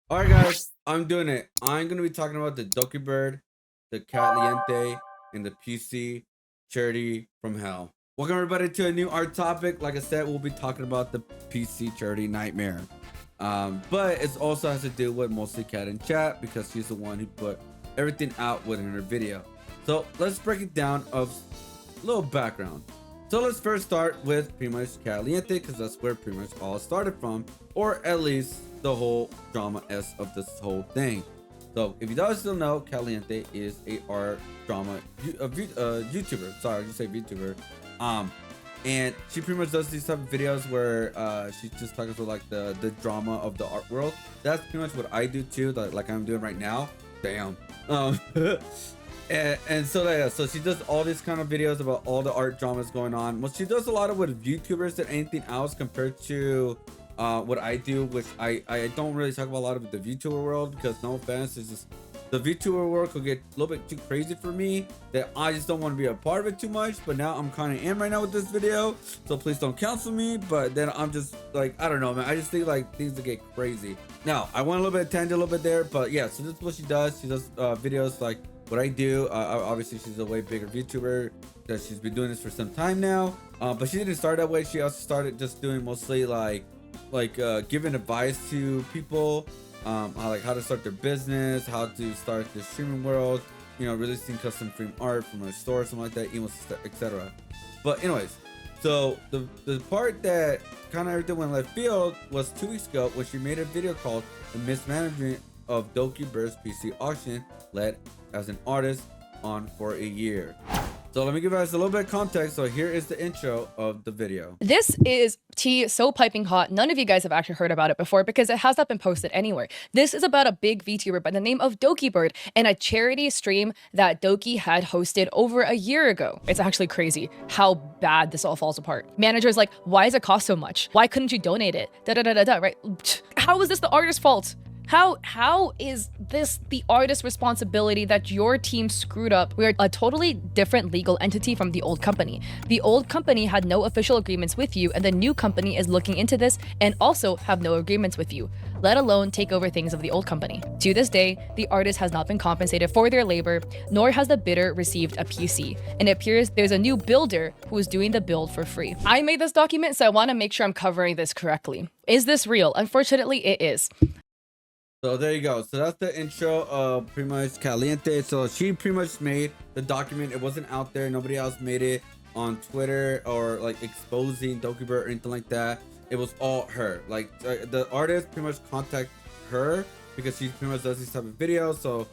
All right, guys, I'm doing it. I'm gonna be talking about the Dokibird, the Caliente, and the PC charity from hell. Welcome everybody to a new art topic. Like I said, we'll be talking about the PC charity nightmare. But it also has to do with mostly Cat in chat because she's the one who put everything out within her video. So let's break it down of a little background. So let's first start with pretty much Caliente because that's where pretty much all started from, or at least the whole drama s of this whole thing. So if you guys still know, Caliente is a art drama YouTuber. Sorry, I just say VTuber. And she pretty much does these type of videos where she just talks about like the drama of the art world. That's pretty much what I do too, like I'm doing right now. Damn. And so yeah, so she does all these kind of videos about all the art dramas going on. Well, she does a lot of with YouTubers than anything else compared to what I do, which I don't really talk about a lot of the VTuber world because no offense, it's just the VTuber world could get a little bit too crazy for me that I just don't want to be a part of it too much. But now I'm kind of am right now with this video, so please don't cancel me. But then I'm just like, I don't know, man. I just think like things to get crazy. Now I went a little bit tangent a little bit there, but yeah. So this is what she does. She does videos like what I do. Obviously she's a way bigger VTuber because she's been doing this for some time now. But she didn't start that way. She also started just doing mostly like giving advice to people, how to start their business, how to start the streaming world, you know, releasing custom frame art from a store, something like that, emails, etc. But anyways, so the part that kind of everything went left field was 2 weeks ago when she made a video called "The Mismanagement of Dokibird's PC Auction," led as an artist on for a year. So let me give you guys a little bit of context. So here is the intro of the video. This is tea so piping hot. None of you guys have actually heard about it before because it has not been posted anywhere. This is about a big VTuber by the name of Dokibird and a charity stream that Doki had hosted over a year ago. It's actually crazy how bad this all falls apart. Manager's like, why does it cost so much? Why couldn't you donate it? Right? How is this the artist's fault? How is this the artist's responsibility that your team screwed up? We're a totally different legal entity from the old company. The old company had no official agreements with you, and the new company is looking into this and also have no agreements with you, let alone take over things of the old company. To this day, the artist has not been compensated for their labor, nor has the bidder received a PC. And it appears there's a new builder who is doing the build for free. I made this document, so I want to make sure I'm covering this correctly. Is this real? Unfortunately, it is. So there you go. So that's the intro of pretty much Caliente. So she pretty much made the document. It wasn't out there. Nobody else made it on Twitter or like exposing Dokibird or anything like that. It was all her. Like the artist pretty much contact her because she pretty much does these type of videos. So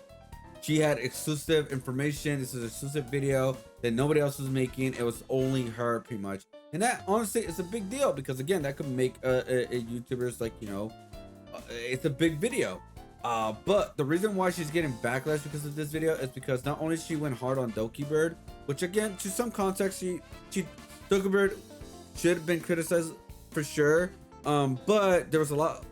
she had exclusive information. This is an exclusive video that nobody else was making. It was only her pretty much. And that honestly is a big deal because again, that could make a YouTuber's like, you know, it's a big video. But the reason why she's getting backlash because of this video is because not only she went hard on Dokibird, which again, to some context, Dokibird should have been criticized for sure. But there was a lot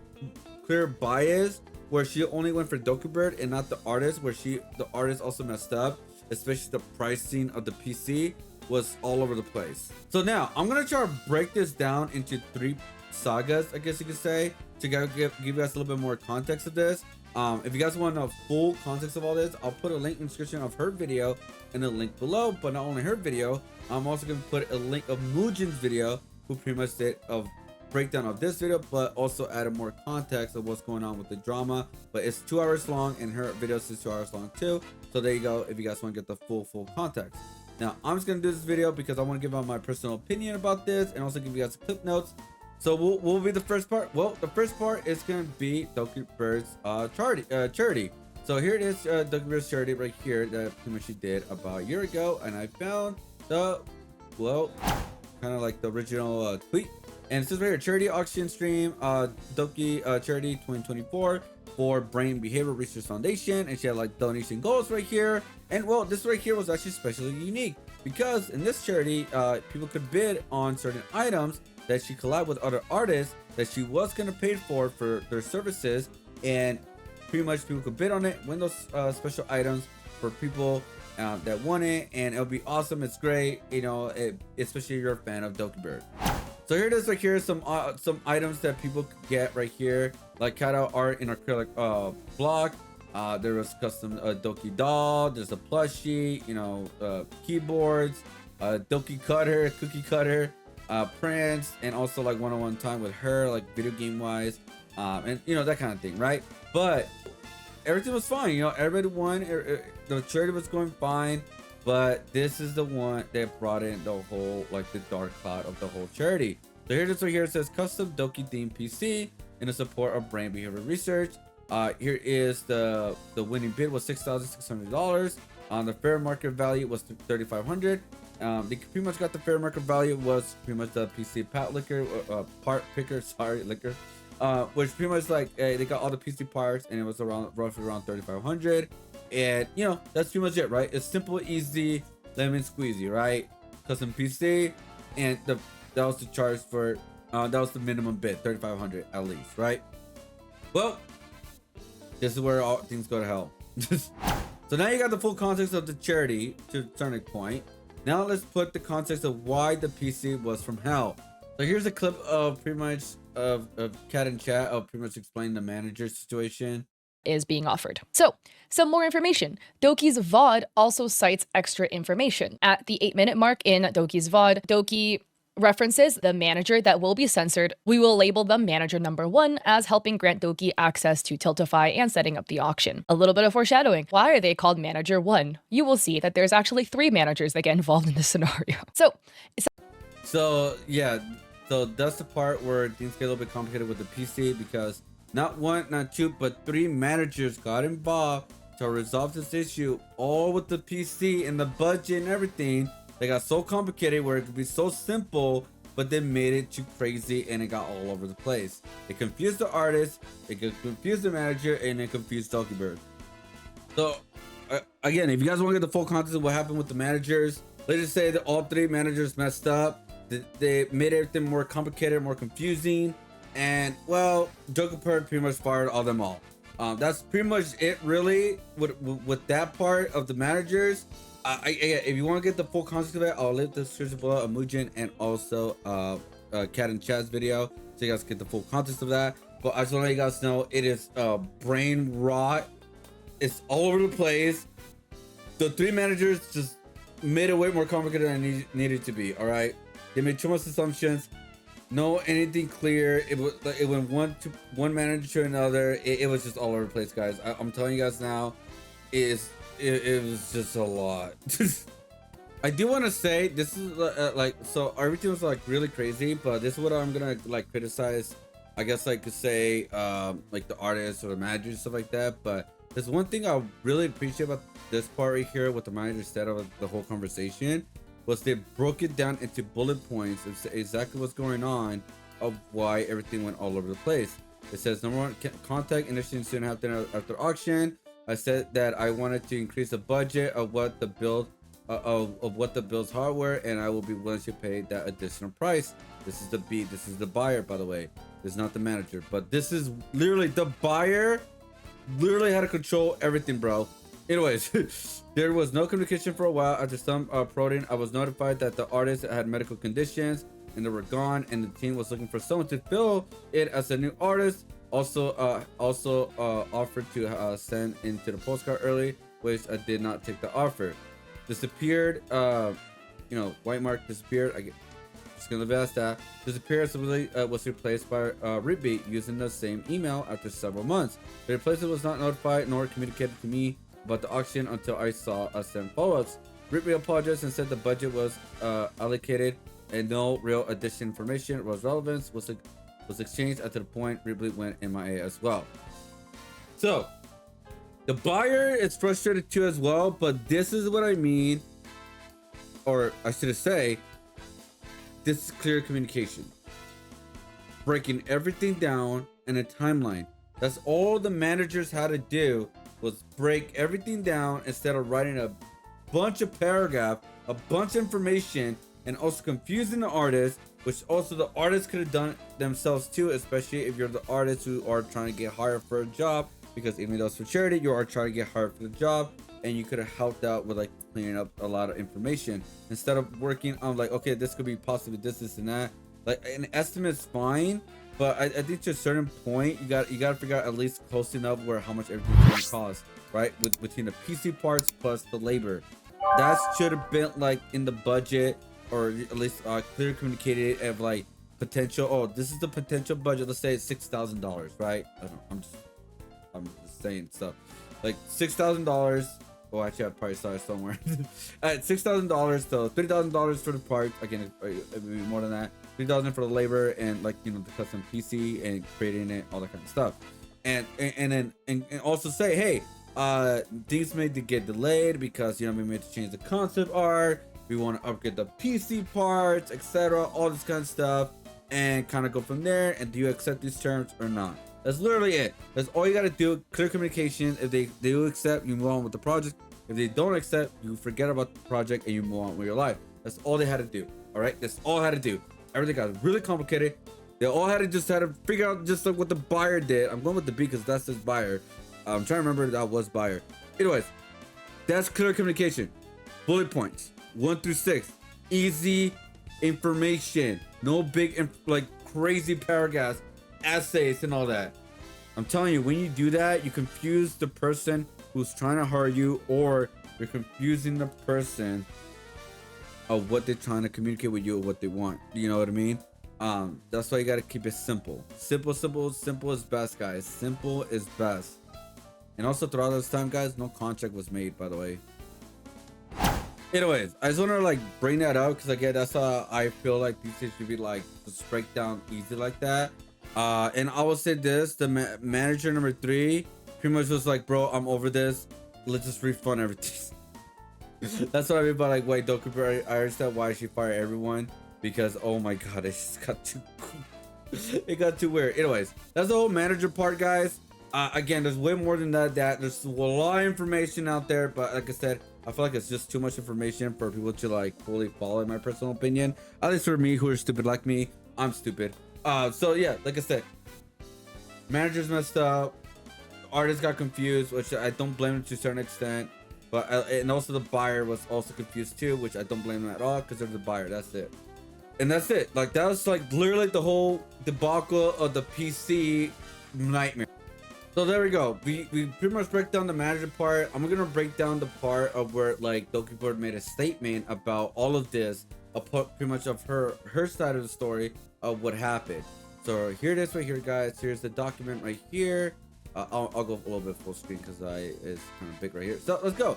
clear bias where she only went for Dokibird and not the artist, where the artist also messed up, especially the pricing of the PC was all over the place. So now I'm gonna try to break this down into 3 sagas, I guess you could say, to give you guys a little bit more context of this. If you guys want a full context of all this, I'll put a link in the description of her video and a link below. But not only her video, I'm also going to put a link of Mujin's video, who pretty much did a breakdown of this video, but also added more context of what's going on with the drama. But it's 2 hours long, and her video is 2 hours long too. So there you go, if you guys want to get the full context. Now, I'm just going to do this video because I want to give out my personal opinion about this and also give you guys clip notes. So what will be the first part? Well, the first part is going to be Dokibird's charity. So here it is, Dokibird's charity right here that pretty much she did about a year ago. And I found the, well, kind of like the original tweet. And it says right here, charity auction stream, Doki charity 2024 for Brain Behavior Research Foundation. And she had like donation goals right here. And well, this right here was actually especially unique because in this charity, people could bid on certain items that she collabed with other artists that she was going to pay for their services, and pretty much people could bid on it, win those special items for people that want it, and it'll be awesome. It's great, you know, especially if you're a fan of Dokibird. So here it is. Like here's some items that people could get right here, like cutout art in acrylic block. There was custom Doki doll. There's a plushie, you know, keyboards, Doki cutter, cookie cutter, prints, and also like one-on-one time with her, like video game wise, and you know, that kind of thing, right? But everything was fine, you know, everybody won. The charity was going fine, but this is the one that brought in the whole, like, the dark cloud of the whole charity. So here this right here, it says custom Doki themed PC in the support of brain behavior research. Here is the winning bid was $6,600. The fair market value was $3,500. They pretty much got the fair market value was pretty much the PC part picker, liquor. Which pretty much like they got all the PC parts, and it was roughly around 3,500. And you know, that's pretty much it, right? It's simple, easy, lemon squeezy, right? Custom PC, and that was the charge for that was the minimum bid, 3,500 at least, right? Well, this is where all things go to hell. So now you got the full context of the charity to a certain point. Now let's put the context of why the PC was from hell. So here's a clip of pretty much of Cat and Chat of pretty much explaining the manager situation is being offered. So, some more information. Doki's VOD also cites extra information. At the 8-minute mark in Doki's VOD, Doki references the manager that will be censored. We will label them manager number 1 as helping grant Doki access to Tiltify and setting up the auction. A little bit of foreshadowing. Why are they called manager 1? You will see that there's actually 3 managers that get involved in this scenario. So yeah, so that's the part where things get a little bit complicated with the PC, because not 1, not 2, but 3 managers got involved to resolve this issue, all with the PC and the budget and everything. They got so complicated where it could be so simple, but they made it too crazy and it got all over the place. It confused the artist, it confused the manager, and it confused Dokibird. So again, if you guys want to get the full context of what happened with the managers, let's just say that all 3 managers messed up. They made everything more complicated, more confusing, and well, Dokibird pretty much fired all them all. That's pretty much it, really, with that part of the managers. If you want to get the full context of it, I'll leave the description below of Mujin and also Cat and Chat's video, so you guys get the full context of that. But I just want to let you guys know it is brain rot. It's all over the place. The 3 managers just made it way more complicated than it needed to be. All right, they made too much assumptions. No anything clear. It went one manager to another. It was just all over the place, guys. I'm telling you guys now, it was just a lot. I do want to say this is like, so everything was like really crazy, but this is what I'm gonna like criticize, I guess I could say, like the artists or the managers and stuff like that. But there's one thing I really appreciate about this part right here, what the manager said of the whole conversation, was they broke it down into bullet points and said exactly what's going on of why everything went all over the place. It says, number 1, contact initially soon after auction. I said that I wanted to increase the budget of what the build of what the build's hardware, and I will be willing to pay that additional price. This is the B. This is the buyer, by the way. This is not the manager, but this is literally the buyer. Literally had to control everything, bro. Anyways, there was no communication for a while. After some prodding, I was notified that the artist had medical conditions and they were gone, and the team was looking for someone to fill it as a new artist. Also offered to send into the postcard early, which I did not take the offer. Disappeared, you know, white mark disappeared. Just gonna leave it as that. Disappeared supposedly was replaced by Repeat using the same email after several months. The replacement was not notified nor communicated to me about the auction until I saw send follow-ups. Repeat apologized and said the budget was allocated and no real additional information was relevant was exchanged. At the point Ripley went MIA as well. So the buyer is frustrated too as well, but this is what I mean, or I should say, this is clear communication, breaking everything down in a timeline. That's all the managers had to do, was break everything down instead of writing a bunch of paragraph, a bunch of information, and also confusing the artist, which also the artists could have done themselves too, especially if you're the artist who are trying to get hired for a job, because even though it's for charity, you are trying to get hired for the job, and you could have helped out with like cleaning up a lot of information instead of working on like, okay, this could be possibly this and that. Like an estimate's fine, but I think to a certain point, you got to figure out at least close enough where how much everything's gonna cost, right? With between the PC parts plus the labor, that should have been like in the budget, or at least clear communicated of like potential. Oh, this is the potential budget. Let's say it's $6,000, right? I don't know. I'm just saying stuff like $6,000. Oh, actually, I probably saw it somewhere. At $6,000, so $3,000 for the parts. Again, maybe more than that. $3,000 for the labor and like the custom PC and creating it, all that kind of stuff. And then also say, hey, things may get delayed because we made to change the concept art. We want to upgrade the PC parts, etc. All this kind of stuff, and kind of go from there. And do you accept these terms or not? That's literally it. That's all you gotta do. Clear communication. If they do accept, you move on with the project. If they don't accept, you forget about the project and you move on with your life. That's all they had to do. All right, that's all I had to do. Everything got really complicated. They all had to figure out just like what the buyer did. I'm going with the B because that's his buyer. I'm trying to remember that was buyer. Anyways, that's clear communication. Bullet points 1 through 6. Easy information. No big like crazy paragraphs, essays and all that. I'm telling you, when you do that, you confuse the person who's trying to hire you, or you're confusing the person of what they're trying to communicate with you or what they want. You know what I mean? That's why you got to keep it simple. Simple is best, guys. Simple is best. And also throughout this time, guys, no contract was made, by the way. Anyways, I just want to like bring that up because again, that's how I feel like these things should be like just break down easy like that. And I will say this: the manager number 3 pretty much was like, "Bro, I'm over this. Let's just refund everything." That's what I mean by like, wait, Dokibird, I understand why she fired everyone because oh my god, it just got too it got too weird. Anyways, that's the whole manager part, guys. Again, there's way more than that. There's a lot of information out there, but like I said, I feel like it's just too much information for people to like fully follow, in my personal opinion. At least for me, who are stupid like me. I'm stupid. So yeah, like I said, managers messed up, artists got confused, which I don't blame them to a certain extent. But and also the buyer was also confused too, which I don't blame them at all because they're the buyer. That's it. And that's it. Like that was like literally the whole debacle of the PC nightmare. So there we go. We pretty much break down the manager part. I'm gonna break down the part of where like Dokibird made a statement about all of this, pretty much of her side of the story of what happened. So here it is right here, guys. Here's the document right here. I'll go a little bit full screen because it's kind of big right here. So let's go.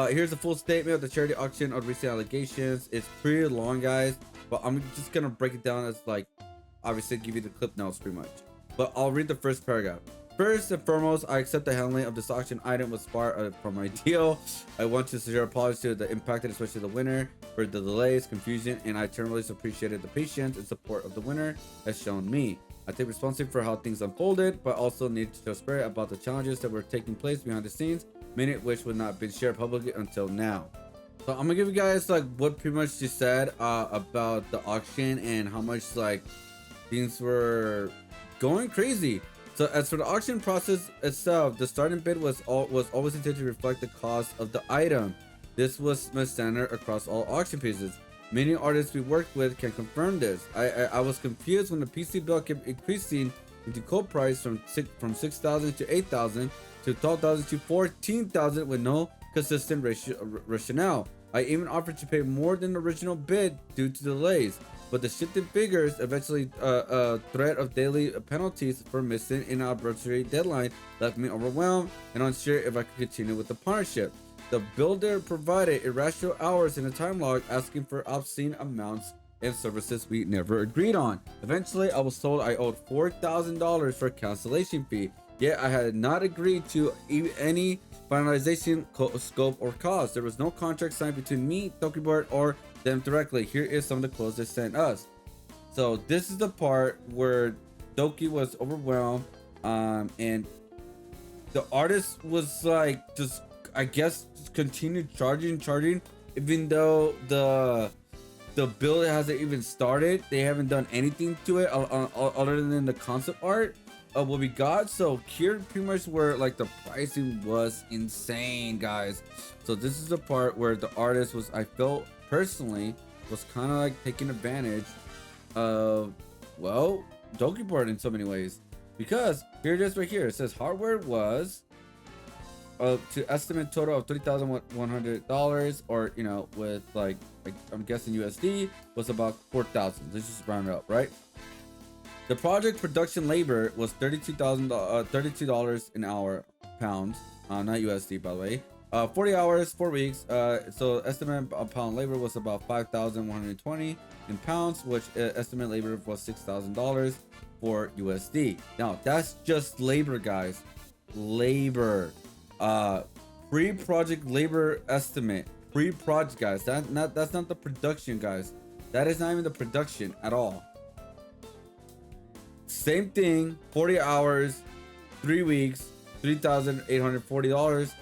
Here's the full statement of the charity auction of recent allegations. It's pretty long, guys, but I'm just gonna break it down as like obviously give you the clip notes pretty much. But I'll read the first paragraph. First and foremost, I accept the handling of this auction item was far from my deal. I want to sincere apologies to the impacted, especially the winner, for the delays, confusion, and I eternally appreciated the patience and support of the winner has shown me. I take responsibility for how things unfolded, but also need to transparent about the challenges that were taking place behind the scenes, many of which would not have been shared publicly until now. So I'm gonna give you guys like what pretty much she said about the auction and how much like things were going crazy. So as for the auction process itself, the starting bid was always intended to reflect the cost of the item. This was my standard across all auction pieces. Many artists we worked with can confirm this. I was confused when the PC bill kept increasing into quote price from 6,000 to 8,000 to 12,000 to 14,000 with no consistent rationale. I even offered to pay more than the original bid due to delays, but the shifting figures eventually threat of daily penalties for missing an arbitrary deadline left me overwhelmed and unsure if I could continue with the partnership. The builder provided irrational hours in a time log asking for obscene amounts and services we never agreed on. Eventually, I was told I owed $4,000 for a cancellation fee, yet I had not agreed to any finalization scope or cost. There was no contract signed between me, Dokibird, or them directly. Here is some of the quotes they sent us. So this is the part where Doki was overwhelmed, and the artist was like just I guess just continued charging, even though the build hasn't even started. They haven't done anything to it other than the concept art of what we got. So here pretty much where like the pricing was insane, guys. So this is the part where the artist was, I felt personally, was kind of like taking advantage well, Dokibird in so many ways, because here it is right here. It says hardware was to estimate total of $3,100, or you know, with like I'm guessing USD was about 4,000. Let's just round it up, right? The project production labor was $32 an hour, pounds, not USD by the way. 40 hours, 4 weeks. So estimate pound labor was about 5,120 in pounds, which estimate labor was $6,000 for USD. Now that's just labor, guys. Labor. Pre-project labor estimate. Pre-project, guys. That's not the production, guys. That is not even the production at all. Same thing. 40 hours, 3 weeks, $3,840.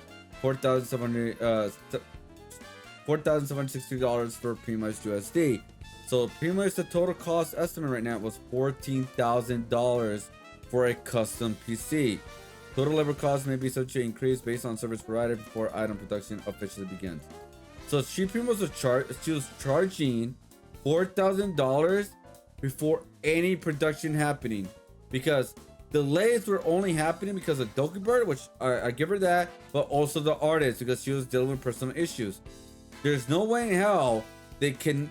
$4,760 for pretty much USD. So pretty much the total cost estimate right now was $14,000 for a custom PC. Total labor cost may be subject to increase based on service provided before item production officially begins. So she pretty much she was charging $4,000 before any production happening, because delays were only happening because of Dokibird, which I give her that, but also the artist, because she was dealing with personal issues. There's no way in hell they can.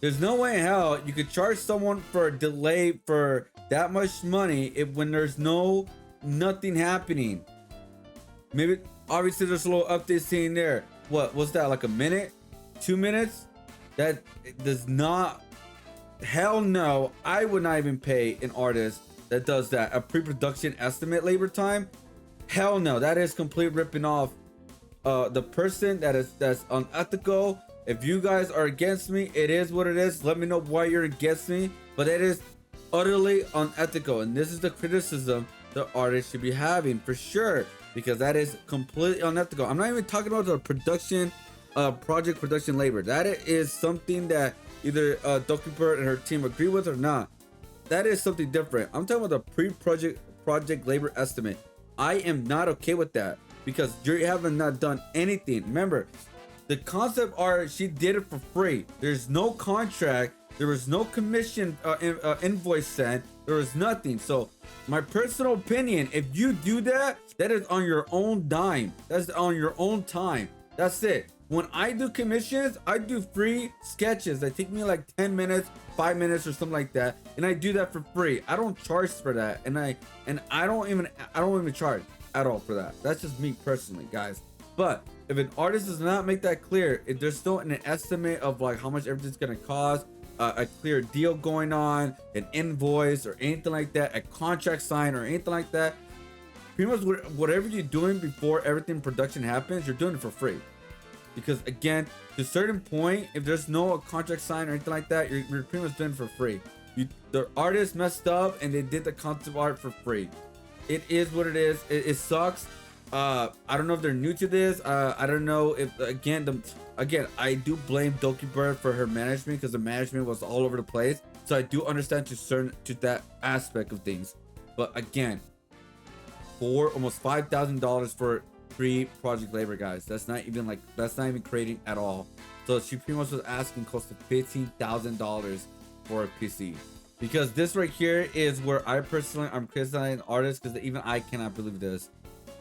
There's no way in hell you could charge someone for a delay for that much money when there's nothing happening. Maybe obviously there's a little update scene there. What was that, like a minute, 2 minutes? That does not. Hell no, I would not even pay an artist that does that. A pre-production estimate labor time? Hell no, that is complete ripping off the person that's unethical. If you guys are against me, it is what it is. Let me know why you're against me, but it is utterly unethical, and this is the criticism the artist should be having for sure, because that is completely unethical. I'm not even talking about the production project production labor. That is something that either Dokibird and her team agree with or not. That is something different. I'm talking about the project labor estimate. I am not okay with that, because you haven't not done anything. Remember, the concept art, she did it for free. There's no contract. There was no commission invoice sent. There was nothing. So my personal opinion, if you do that, that is on your own dime. That's on your own time. That's it. When I do commissions, I do free sketches that take me like 10 minutes, 5 minutes or something like that, and I do that for free. I don't charge for that, and I don't even charge at all for that. That's just me personally, guys. But if an artist does not make that clear, if there's still an estimate of like how much everything's gonna cost, a clear deal going on, an invoice or anything like that, a contract sign or anything like that, pretty much whatever you're doing before everything production happens, you're doing it for free. Because again, to a certain point, if there's no contract sign or anything like that, you're pretty much doing it for free. The artist messed up and they did the concept art for free. It is what it is. It sucks. I don't know if they're new to this. I don't know if again I do blame Dokibird for her management, because the management was all over the place. So I do understand to that aspect of things. But again, for almost $5,000 for pre-project labor, guys, that's not even creating at all. So she pretty much was asking close to $15,000 for a PC. Because this right here is where I'm criticizing artists, because even I cannot believe this.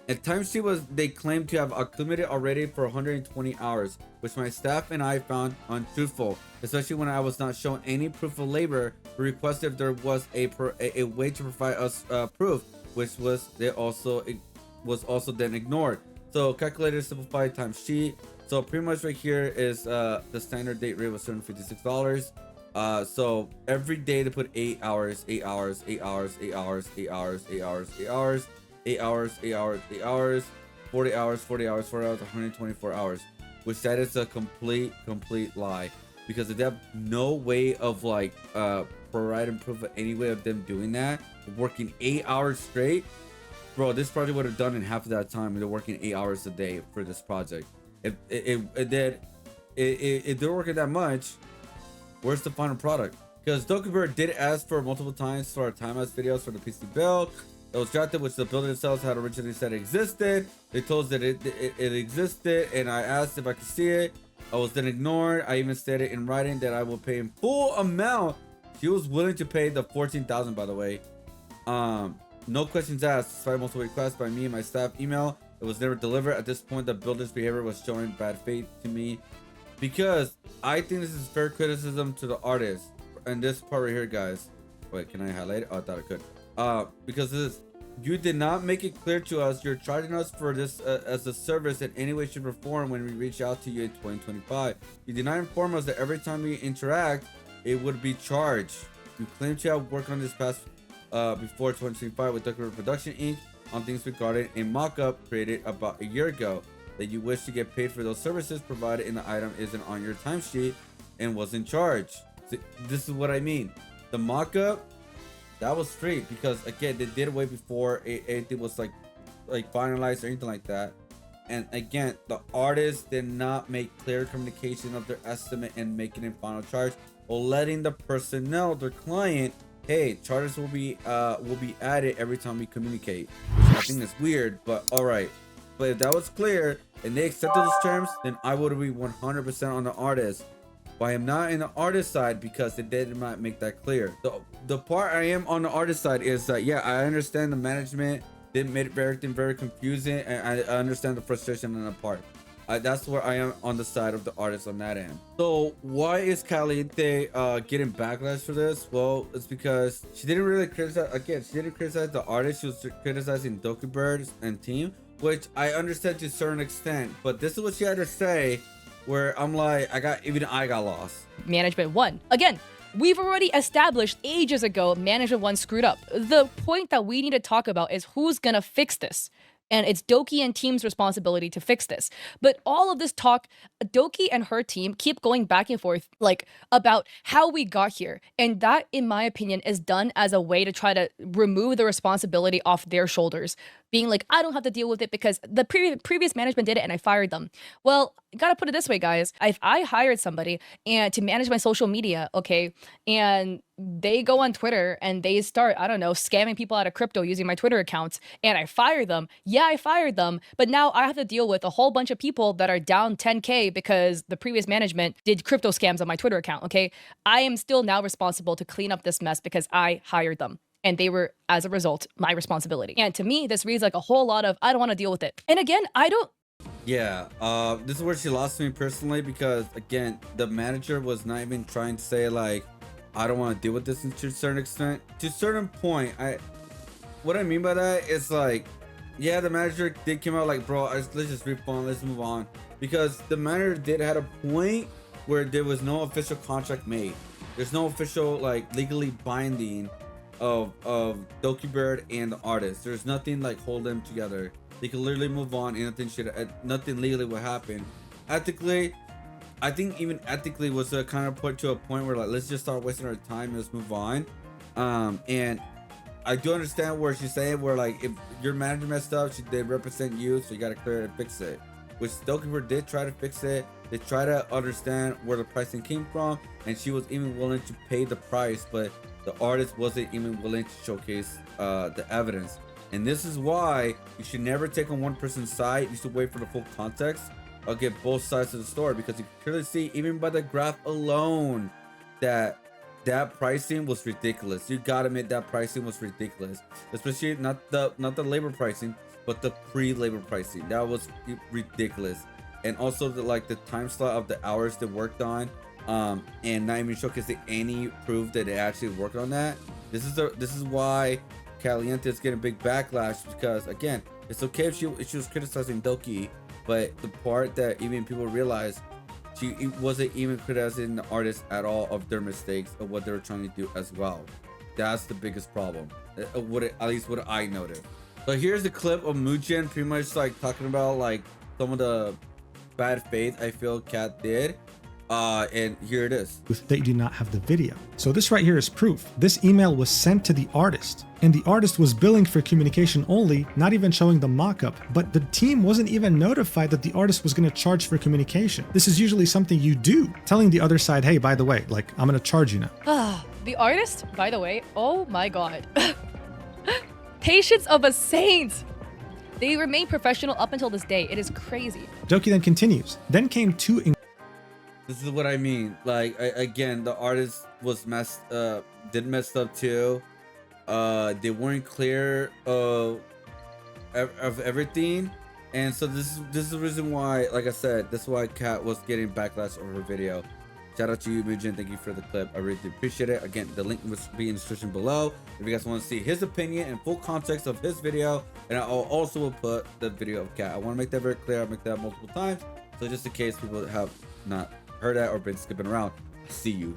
At timesheet they claimed to have accumulated already for 120 hours, which my staff and I found untruthful, especially when I was not shown any proof of labor. We requested if there was a way to provide us proof, which was also then ignored. So calculated simplified timesheet. So pretty much right here is the standard date rate was $756. So every day they put 8 hours, 8 hours, 8 hours, 8 hours, 8 hours, 8 hours, 8 hours, 8 hours, 8 hours, 8 hours, 40 hours, 40 hours, 4 hours, 124 hours, which that is a complete lie, because they have no way of like providing proof of any way of them doing that, working 8 hours straight. Bro, this project would have done in half of that time. They're working 8 hours a day for this project. If they're working that much, where's the final product? Because Dokibird did ask for multiple times for time-lapse videos for the PC build. It was drafted, which the build themselves had originally said existed. They told us that it existed, and I asked if I could see it. I was then ignored. I even stated in writing that I will pay in full amount. She was willing to pay the 14,000, by the way. No questions asked. Despite multiple requests by me and my staff email, it was never delivered. At this point, the builder's behavior was showing bad faith to me, because I think this is fair criticism to the artist. And this part right here, guys. Wait, can I highlight it? Oh, I thought I could. Because this is, you did not make it clear to us you're charging us for this as a service in any way, shape, or form when we reach out to you in 2025. You did not inform us that every time we interact, it would be charged. You claim to have worked on this past before 2025 with Dokibird Production Inc. on things regarding a mock-up created about a year ago. That you wish to get paid for those services provided in the item isn't on your timesheet and wasn't charged. See, this is what I mean. The mock-up, that was free, because again, they did it way before anything was like finalized or anything like that. And again, the artist did not make clear communication of their estimate and making a final charge, or letting the person know, their client, hey, charges will be added every time we communicate. I think that's weird, but all right. But if that was clear and they accepted those terms, then I would be 100% on the artist. But I am not in the artist side because they did not make that clear. The part I am on the artist side is that, yeah, I understand the management did make everything very confusing, and I understand the frustration on the part. That's where I am on the side of the artist on that end. So why is Caliente getting backlash for this? Well, it's because she didn't really criticize, again, she didn't criticize the artist. She was criticizing Dokibird and team, which I understand to a certain extent. But this is what she had to say, where I'm like, I got lost. Management 1. Again, we've already established ages ago Management 1 screwed up. The point that we need to talk about is who's gonna fix this. And it's Doki and team's responsibility to fix this. But all of this talk, Doki and her team keep going back and forth like about how we got here. And that, in my opinion, is done as a way to try to remove the responsibility off their shoulders. Being like, I don't have to deal with it because the previous management did it and I fired them. Well, gotta put it this way, guys. If I hired somebody and to manage my social media, okay, and they go on Twitter and they start, I don't know, scamming people out of crypto using my Twitter accounts, and I fire them. Yeah, I fired them, but now I have to deal with a whole bunch of people that are down 10K because the previous management did crypto scams on my Twitter account, okay? I am still now responsible to clean up this mess because I hired them. And they were, as a result, my responsibility. And to me, this reads like a whole lot of, I don't want to deal with it. And again, I don't. Yeah, this is where she lost me personally, because again, the manager was not even trying to say like, I don't want to deal with this to a certain extent. To a certain point, what I mean by that is like, yeah, the manager did come out like, bro, let's just refund, let's move on. Because the manager did had a point where there was no official contract made. There's no official, like, legally binding of Dokibird and the artist. There's nothing like hold them together. They can literally move on and nothing legally will happen. Ethically, I think even ethically was to kind of put to a point where like, let's just start wasting our time and let's move on. And I do understand where she's saying where like, if your manager messed up, they represent you, so you got to clear it and fix it. Which Dokibird did try to fix it. They try to understand where the pricing came from, and she was even willing to pay the price, but the artist wasn't even willing to showcase the evidence. And this is why you should never take on one person's side. You should wait for the full context. I'll get both sides of the story, because you can clearly see even by the graph alone that pricing was ridiculous. You gotta admit that pricing was ridiculous, especially not the labor pricing, but the pre-labor pricing. That was ridiculous. And also the time slot of the hours they worked on, and not even showcasing any proof that they actually worked on that. This is why Caliente is getting a big backlash, because again, it's okay if she was criticizing Doki, but the part that even people realize, she wasn't even criticizing the artists at all of their mistakes of what they were trying to do as well. That's the biggest problem, at least what I noticed. So here's the clip of Mujin pretty much like talking about like some of the bad faith I feel Cat did. And here it is. That you do not have the video. So this right here is proof. This email was sent to the artist, and the artist was billing for communication only, not even showing the mock-up. But the team wasn't even notified that the artist was going to charge for communication. This is usually something you do, telling the other side, hey, by the way, like, I'm going to charge you now. The artist, by the way, oh my god. Patience of a saint. They remain professional up until this day. It is crazy. Doki then continues. Then came two This is what I mean. Like, again, the artist was did messed up too. They weren't clear of everything, and so this is the reason why, like I said, this is why Kat was getting backlash over her video. Shout out to you, Mujin. Thank you for the clip. I really do appreciate it. Again, the link will be in the description below if you guys want to see his opinion and full context of his video. And I'll also will put the video of Kat. I want to make that very clear. I'll make that multiple times, so just in case people have not heard that or been skipping around, I see you.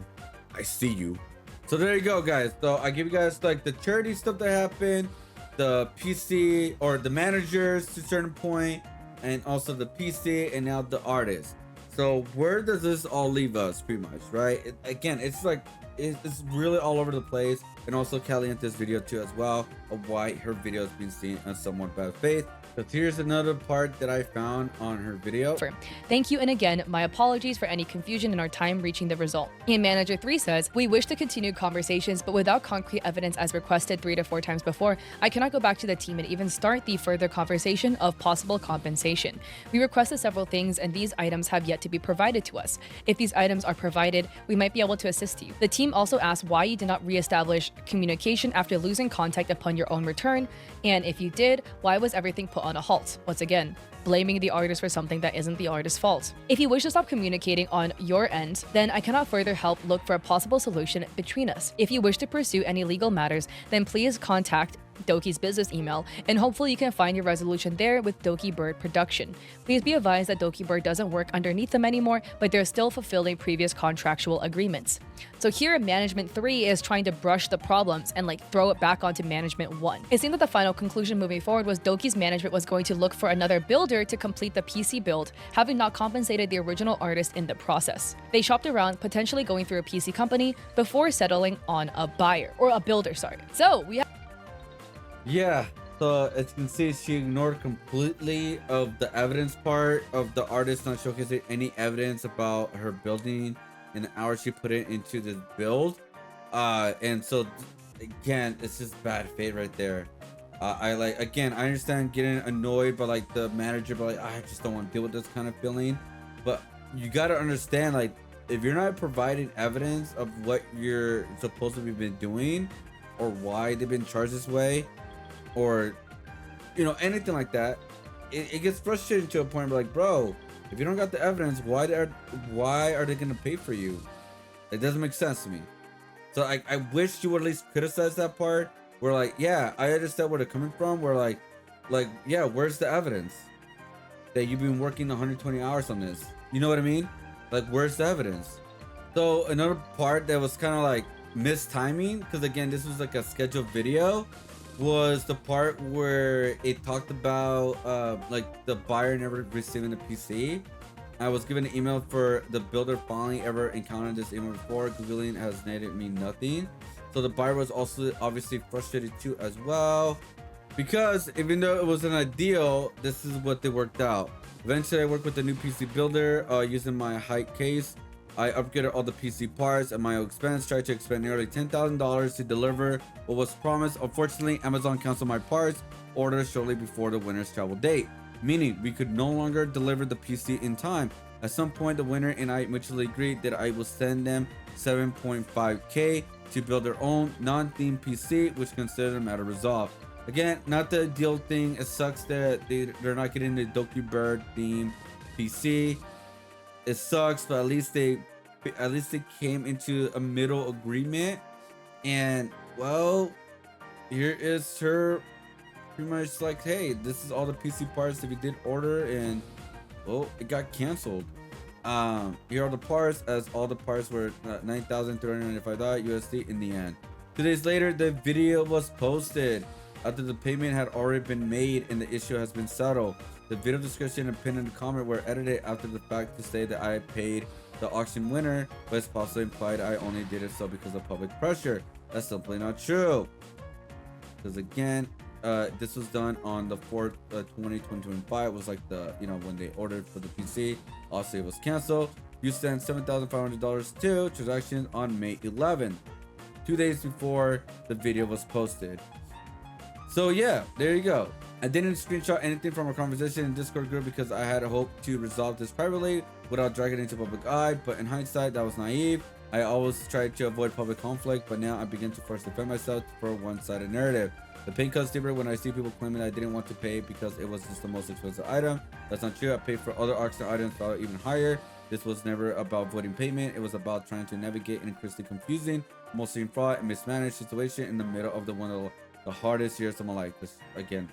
I see you. So there you go, guys. So I give you guys like the charity stuff that happened, the PC or the managers to a certain point, and also the PC, and now the artist. So where does this all leave us, pretty much, right? Again, it's like it's really all over the place, and also Caliente's video too as well, of why her video has been seen as somewhat bad faith. So here's another part that I found on her video. Thank you, and again, my apologies for any confusion in our time reaching the result. And Manager 3 says, we wish to continue conversations, but without concrete evidence as requested 3 to 4 times before, I cannot go back to the team and even start the further conversation of possible compensation. We requested several things, and these items have yet to be provided to us. If these items are provided, we might be able to assist you. The team also asked why you did not reestablish communication after losing contact upon your own return, and if you did, why was everything put on a halt? Once again, blaming the artist for something that isn't the artist's fault. If you wish to stop communicating on your end, then I cannot further help look for a possible solution between us. If you wish to pursue any legal matters, then please contact Doki's business email, and hopefully you can find your resolution there with Dokibird Production. Please be advised that Dokibird doesn't work underneath them anymore, but they're still fulfilling previous contractual agreements. So here, Management 3 is trying to brush the problems and like throw it back onto Management 1. It seemed that the final conclusion moving forward was Doki's management was going to look for another builder to complete the PC build, having not compensated the original artist in the process. They shopped around, potentially going through a PC company before settling on a buyer, or a builder, sorry. So we have Yeah, so as you can see, she ignored completely of the evidence part of the artist not showcasing any evidence about her building and the hours she put it into this build. And so again, it's just bad faith right there. I understand getting annoyed by like the manager, but like I just don't want to deal with this kind of feeling. But you got to understand, like, if you're not providing evidence of what you're supposed to be doing or why they've been charged this way, or anything like that, it gets frustrating to a point where, like, bro, if you don't got the evidence, why are they gonna pay for you? It doesn't make sense to me. So I wish you would at least criticize that part where, like, yeah, I understand where they're coming from, where like yeah, where's the evidence that you've been working 120 hours on this? You know what I mean? Like, where's the evidence? So another part that was kind of like missed timing, because again, this was like a scheduled video, was the part where it talked about like the buyer never receiving the PC. I was given an email for the builder finally ever encountered this email before. Googling has made it mean nothing. So the buyer was also obviously frustrated too as well, because even though it wasn't a deal, this is what they worked out. Eventually I worked with the new PC builder using my height case. I upgraded all the PC parts at my own expense, tried to expend nearly $10,000 to deliver what was promised. Unfortunately, Amazon canceled my parts order shortly before the winner's travel date, meaning we could no longer deliver the PC in time. At some point, the winner and I mutually agreed that I will send them $7.5K to build their own non-themed PC, which considered a matter resolved. Again, not the ideal thing. It sucks that they're not getting the Dokibird theme PC. It sucks, but at least they came into a middle agreement. And well, here is her pretty much like, hey, this is all the PC parts that we did order, and well, it got canceled. Here are the parts, as all the parts were $9,395 USD in the end. 2 days later, the video was posted after the payment had already been made and the issue has been settled. The video description and pinned comment were edited after the fact to say that I paid the auction winner, but it's possibly implied I only did it so because of public pressure. That's simply not true. Because again, this was done on the 4th, 2025. It was like the, when they ordered for the PC. Also, it was canceled. You sent $7,500 to transactions on May 11th, 2 days before the video was posted. So yeah, there you go. I didn't screenshot anything from our conversation in Discord group because I had hoped to resolve this privately without dragging it into public eye, but in hindsight, that was naive. I always tried to avoid public conflict, but now I begin to force defend myself for a one-sided narrative. The pain cuts deeper when I see people claiming I didn't want to pay because it was just the most expensive item. That's not true. I paid for other auction items that are even higher. This was never about avoiding payment. It was about trying to navigate an increasingly confusing, mostly fraught and mismanaged situation in the middle of one of the hardest years of my life. This, again,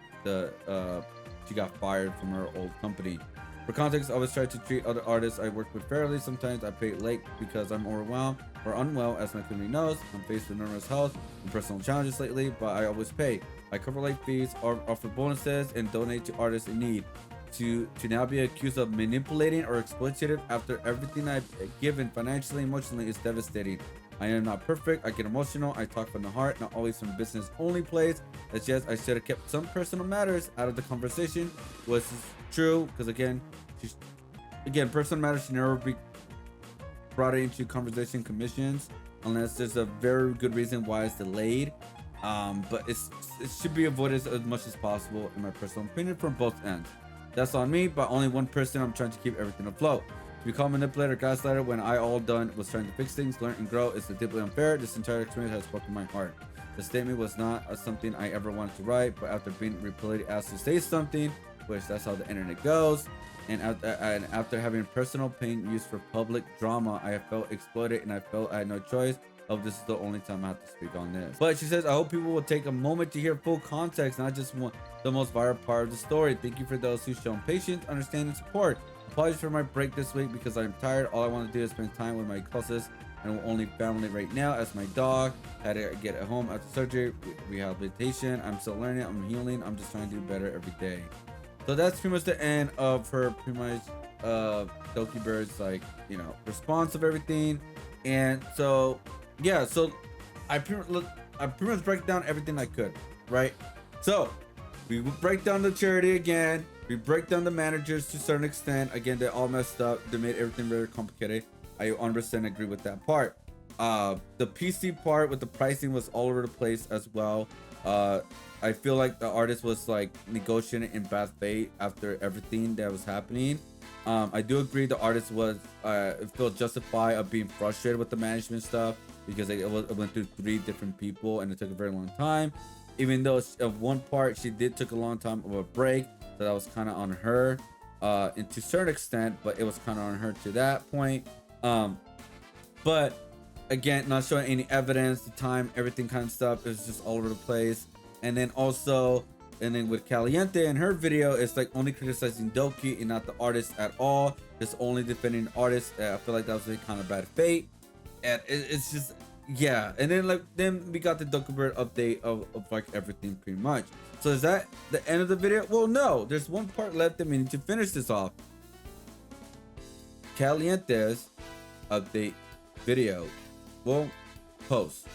she got fired from her old company. For context, I always try to treat other artists I work with fairly. Sometimes I pay late because I'm overwhelmed or unwell, as my community knows. I'm faced with numerous health and personal challenges lately, but I always pay. I cover late fees, offer bonuses, and donate to artists in need. To now be accused of manipulating or exploitative after everything I've given financially, emotionally is devastating. I am not perfect. I get emotional. I talk from the heart, not always from business only place. It's just I should have kept some personal matters out of the conversation, which is true because again, personal matters should never be brought into conversation commissions unless there's a very good reason why it's delayed. But it should be avoided as much as possible, in my personal opinion, from both ends. That's on me, but only one person. I'm trying to keep everything afloat. To become manipulator, gaslighter, when I all done was trying to fix things, learn and grow, is deeply unfair. This entire experience has broken my heart. The statement was not something I ever wanted to write, but after being repeatedly asked to say something, which that's how the internet goes, and after having personal pain used for public drama, I have felt exploited and I felt I had no choice. This is the only time I have to speak on this. But she says, I hope people will take a moment to hear full context, not just the most viral part of the story. Thank you for those who've shown patience, understanding, and support. Apologies for my break this week because I'm tired. All I want to do is spend time with my closest and only family right now, as my dog. Had to get at home after surgery, rehabilitation. I'm still learning, I'm healing. I'm just trying to do better every day. So that's pretty much the end of her pretty much Dokibird's response of everything. And so yeah, so I pretty much break down everything I could, right? So we break down the charity again. We break down the managers to a certain extent. Again, they all messed up. They made everything very complicated. I 100% agree with that part. The PC part with the pricing was all over the place as well. I feel like the artist was negotiating in bad faith after everything that was happening. I do agree the artist was felt justified of being frustrated with the management stuff because it went through 3 different people and it took a very long time. Even though of one part she did took a long time of a break, so that was kind of on her, and to a certain extent, but it was kind of on her to that point. But again, not showing any evidence, the time, everything kind of stuff. It was just all over the place. And then with Caliente in her video, it's only criticizing Doki and not the artist at all. Just only defending the artist. I feel like that was a kind of bad fate. And it's just, yeah. And then we got the Dokibird update of everything pretty much. So is that the end of the video? Well, no, there's one part left that we need to finish this off. Caliente's update video will post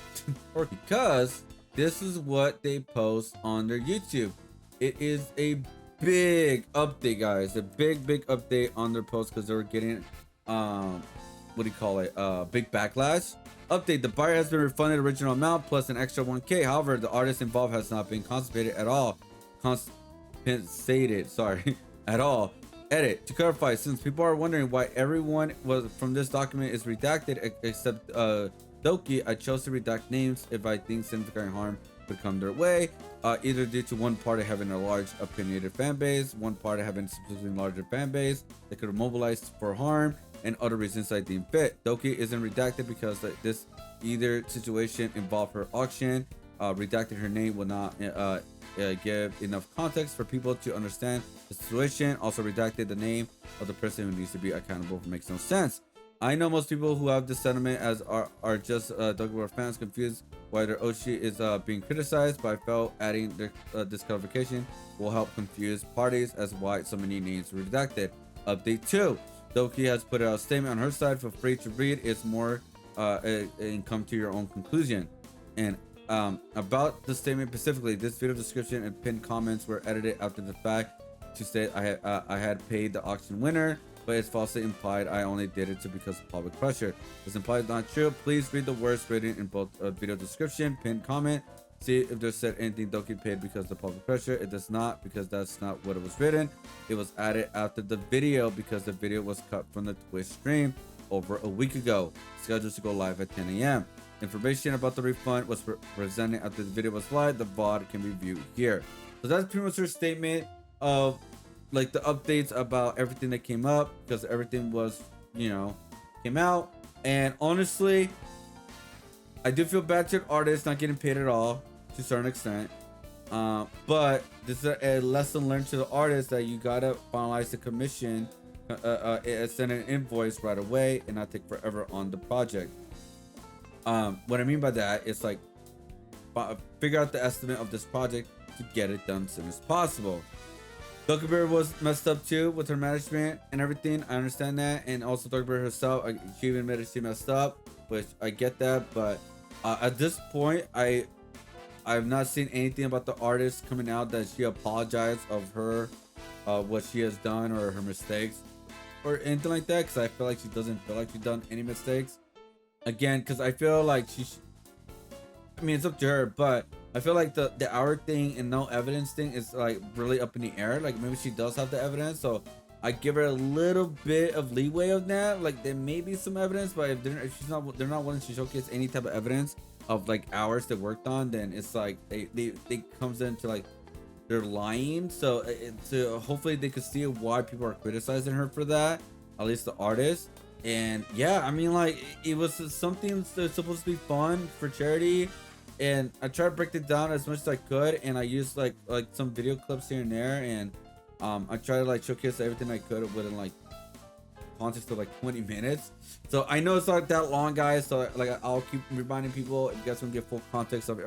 or because this is what they post on their YouTube. It is a big update, guys. A big update on their post because they were getting big backlash. Update: the buyer has been refunded original amount plus an extra 1K. However, the artist involved has not been compensated at all. At all. Edit: to clarify, since people are wondering why everyone from this document is redacted except Doki, I chose to redact names if I think significant harm would come their way, either due to one party having a large opinionated fan base, one party having a significantly larger fan base that could have mobilized for harm, and other reasons I deem fit. Doki isn't redacted because this either situation involved her auction. Redacting her name will not give enough context for people to understand the situation. Also redacted the name of the person who needs to be accountable makes no sense. I know most people who have this sentiment as are just Dokibird fans confused why their Oshi is being criticized, but I felt adding this clarification will help confuse parties as why so many names were redacted. Update 2. Doki has put out a statement on her side. Feel free to read. It's more and come to your own conclusion. And about the statement specifically, this video description and pinned comments were edited after the fact to say I had paid the auction winner, but it's falsely implied I only did it because of public pressure. This implied not true. Please read the words written in both video description, pinned comment, See if there's said anything Doki paid because of the public pressure. It does not, because that's not what it was written. It was added after the video because the video was cut from the Twitch stream over a week ago, scheduled to go live at 10 a.m. Information about the refund was presented after the video was live. The VOD can be viewed here. So that's pretty much her statement of like the updates about everything that came up, because everything was, you know, came out. And honestly, I do feel bad to the artists not getting paid at all to a certain extent. But this is a lesson learned to the artists that you gotta finalize the commission, send an invoice right away and not take forever on the project. What I mean by that is like figure out the estimate of this project to get it done as soon as possible. Dokibird was messed up too with her management and everything. I understand that, and also Dokibird herself, she even admitted she messed up, which I get that. But at this point, I've not seen anything about the artist coming out that she apologized of her what she has done or her mistakes or anything like that, because I feel like she doesn't feel like she's done any mistakes. Again, because I feel like I mean, it's up to her, but I feel like the hour thing and no evidence thing is like really up in the air. Like maybe she does have the evidence, so I give her a little bit of leeway of that. Like there may be some evidence, but if they're not willing to showcase any type of evidence of like hours they worked on, then it's like they comes into like they're lying. So hopefully they could see why people are criticizing her for that, at least the artist. And yeah, I mean, like it was something that's supposed to be fun for charity, and I tried to break it down as much as I could, and I used like some video clips here and there, and I tried to like showcase everything I could within like context of like 20 minutes. So I know it's not that long, guys, so like I'll keep reminding people. If you guys want to get full context of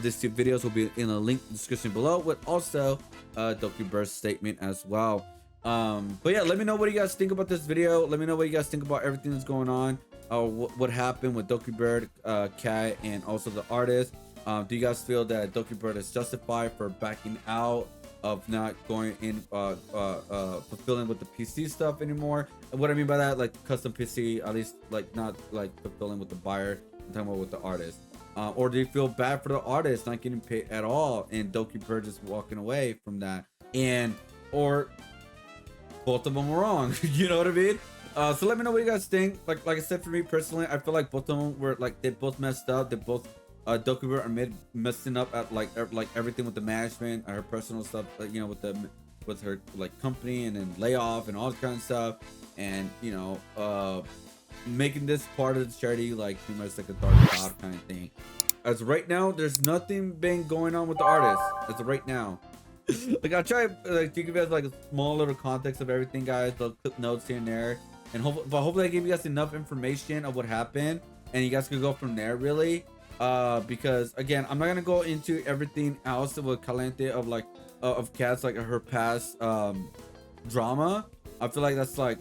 these two videos, will be in a link in the description below, with also Dokibird's statement as well. But yeah, let me know what you guys think about this video. Let me know what you guys think about everything that's going on, what happened with Dokibird, Cat, and also the artist. Do you guys feel that Dokibird is justified for backing out of not going in fulfilling with the PC stuff anymore? And what I mean by that, like custom PC, at least like not like fulfilling with the buyer, I'm talking about with the artist. Or do you feel bad for the artist not getting paid at all and Dokibird just walking away from that? And or both of them were wrong. You know what I mean? So let me know what you guys think. Like I said, for me personally, I feel like both of them were like, they both messed up. They both Dokibird are messing up at like everything with the management, her personal stuff, like, you know, with her like company and then layoff and all that kind of stuff, and you know, making this part of the charity like pretty much like a dark cloud kind of thing. As of right now, there's nothing been going on with the artist as of right now. Like I'll try like to give you guys like a small little context of everything, guys, the clip notes here and there, and hopefully I gave you guys enough information of what happened, and you guys could go from there really. Because again, I'm not gonna go into everything else with Caliente of like of Cat's like her past drama. I feel like that's like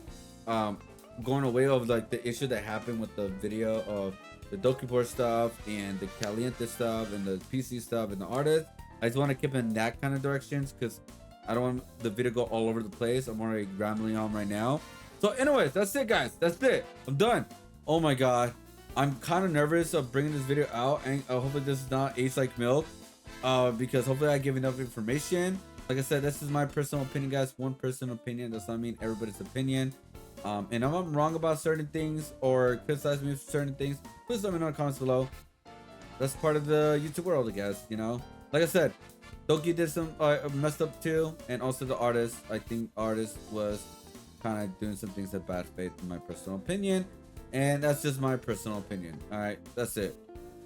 going away of like the issue that happened with the video of the Dokibird stuff and the Caliente stuff and the PC stuff and the artist. I just want to keep in that kind of directions because I don't want the video to go all over the place. I'm already rambling on right now. So anyways, that's it, guys. That's it. I'm done. Oh my god, I'm kind of nervous of bringing this video out, and hopefully this is not aged like milk, because hopefully I give enough information. Like I said, this is my personal opinion, guys. One personal opinion does not mean everybody's opinion. And if I'm wrong about certain things or criticize me for certain things, please let me know in the comments below. That's part of the YouTube world, I guess, you know. Like I said, Doki did some messed up too, and also the artist. I think artist was kind of doing some things at bad faith, in my personal opinion, and that's just my personal opinion. All right, that's it.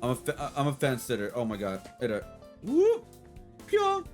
I'm a fence sitter. Oh my god, whoop, pew.